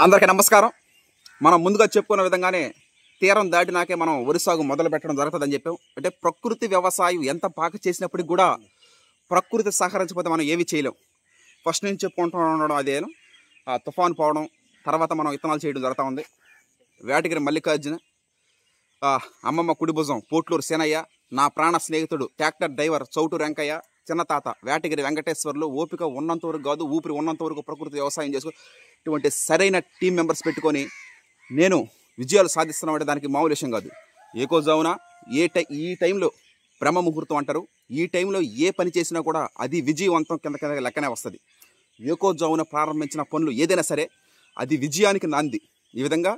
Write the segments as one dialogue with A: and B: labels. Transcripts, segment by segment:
A: అందరికీ నమస్కారం. మనం ముందుగా చెప్పుకున్న విధంగానే తీరం దాటినాకే మనం వరి సాగు మొదలు పెట్టడం జరుగుతుందని చెప్పాం. అంటే ప్రకృతి వ్యవసాయం ఎంత బాగా చేసినప్పటికి కూడా ప్రకృతి సహకరించకపోతే మనం ఏవి చేయలేం. ఫస్ట్ నుంచి చెప్పుకుంటూ ఉండడం అదేను. తుఫాను పోవడం, తర్వాత మనం విత్తనాలు చేయడం జరుగుతూ ఉంది. వేటగిరి మల్లికార్జున, అమ్మమ్మ కుడి భుజం పోట్లూరు సేనయ్య, నా ప్రాణ స్నేహితుడు ట్రాక్టర్ డ్రైవర్ చౌటూరు వెంకయ్య, చిన్న తాత వేటగిరి వెంకటేశ్వర్లు, ఓపిక ఉన్నంత వరకు కాదు ఊపిరి ఉన్నంత వరకు ప్రకృతి వ్యవసాయం చేసుకో ఇటువంటి సరైన టీం మెంబర్స్ పెట్టుకొని నేను విజయాలు సాధిస్తున్నామంటే దానికి మామూలు విషయం కాదు. ఏకోజామున ఈ టైంలో బ్రహ్మ ముహూర్తం అంటారు. ఈ టైంలో ఏ పని చేసినా కూడా అది విజయవంతం కింద లెక్కనే వస్తుంది. ఏకోజామున ప్రారంభించిన పనులు ఏదైనా సరే అది విజయానికి నాంది. ఈ విధంగా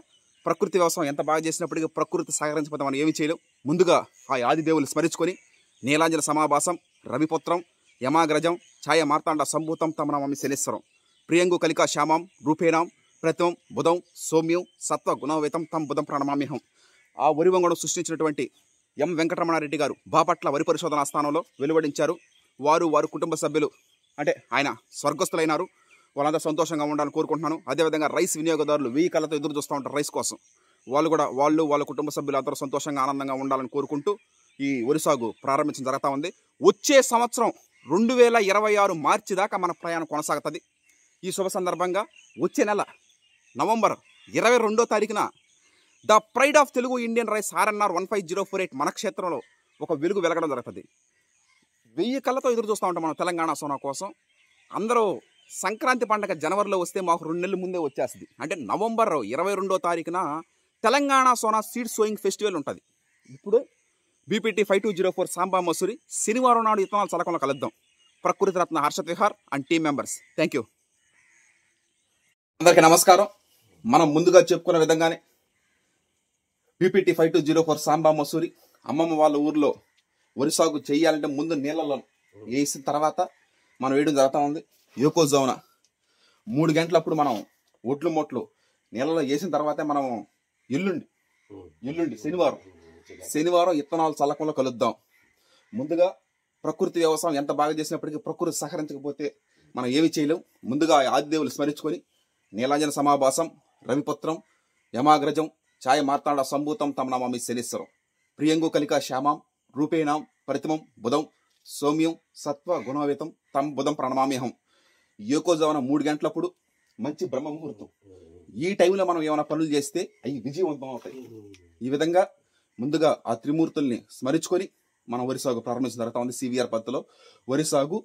A: ప్రకృతి వ్యవసాయం ఎంత బాగా చేసినప్పటికీ ప్రకృతి సహకరించకపోతే మనం ఏమి చేయలేం. ముందుగా ఆ ఆదిదేవులు స్మరించుకొని నీలాంజన సమాభాసం, రవిపుత్రం, యమాగ్రజం, ఛాయ మార్తాండ సంభూతం తమ నమామి శనేశ్వరం, ప్రియంగు కలికా శ్యామం రూపేణం ప్రతిమం బుధం సౌమ్యం సత్వ గుణవేతం తం బుధం ప్రణమామ్యహం. ఆ వరివంగడం సృష్టించినటువంటి ఎం వెంకటరమణారెడ్డి గారు బాపట్ల వరి పరిశోధనా స్థానంలో వెలువడించారు. వారు కుటుంబ సభ్యులు అంటే ఆయన స్వర్గస్థులైనారు. వాళ్ళంతా సంతోషంగా ఉండాలని కోరుకుంటున్నాను. అదేవిధంగా రైస్ వినియోగదారులు 1000 కళ్ళతో ఎదురు చూస్తూ ఉంటారు రైస్ కోసం. వాళ్ళ కుటుంబ సభ్యులు అందరూ సంతోషంగా ఆనందంగా ఉండాలని కోరుకుంటూ ఈ వరి సాగు ప్రారంభించడం జరుగుతూ ఉంది. వచ్చే సంవత్సరం 2026 మార్చి దాకా మన ప్రయాణం కొనసాగుతుంది. ఈ శుభ సందర్భంగా వచ్చే నెల నవంబర్ 22వ తారీఖున the pride of Telugu Indian rice RNR 15048 మన క్షేత్రంలో ఒక వెలుగు వెలగడం జరుగుతుంది. 1000 కళ్ళతో ఎదురు చూస్తూ ఉంటాం మనం తెలంగాణ సోనా కోసం. అందరూ సంక్రాంతి పండుగ జనవరిలో వస్తే మాకు 2 నెలల ముందే వచ్చేస్తుంది. అంటే నవంబర్ 22వ తారీఖున Telangana Sona seed sowing festival ఉంటుంది. ఇప్పుడు BPT 5204 సాంబా మసూరి శనివారం నాడు విత్తనాల చలకంలో కలుద్దాం. Prakriti Ratna Harshat Vihar and team members, thank you. అందరికీ నమస్కారం. మనం ముందుగా చెప్పుకున్న విధంగానే BPT 5204 సాంబా మసూరి అమ్మమ్మ వాళ్ళ ఊర్లో వరి సాగు చేయాలంటే ముందు నీళ్ళలో వేసిన తర్వాత మనం వేయడం జరుగుతూ ఉంది. ఏకోజామున 3 గంటలప్పుడు మనం ఒట్లు నీళ్ళలో వేసిన తర్వాతే మనం ఎల్లుండి శనివారం విత్తనాలు చల్లకంలో కలుద్దాం. ముందుగా ప్రకృతి వ్యవసాయం ఎంత బాగా చేసినప్పటికీ ప్రకృతి సహకరించకపోతే మనం ఏమి చేయలేం. ముందుగా ఆదిదేవులు స్మరించుకొని నీలాంజన సమాభాసం, రవిపుత్రం, యమాగ్రజం, ఛాయ మార్తాండ సంభూతం తమ నమామి శనేశ్వరం, ప్రియంగు కలికా శ్యామం రూపేణం ప్రతిమం బుధం సౌమ్యం సత్వ గుణవేతం తం బుధం ప్రణమామ్యహం. ఏకోజామున 3 గంటలప్పుడు మంచి బ్రహ్మ ముహూర్తం. ఈ టైంలో మనం ఏమైనా పనులు చేస్తే అవి విజయవంతం అవుతాయి. ఈ విధంగా ముందుగా ఆ త్రిమూర్తుల్ని స్మరించుకొని మనం వరి సాగు ప్రారంభించిన జరుగుతూ ఉంది. CVR పద్ధతిలో వరి సాగు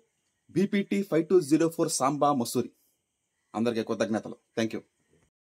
A: BPT 5204 సాంబా మసూరి. అందరికీ కృతజ్ఞతలు. Thank you.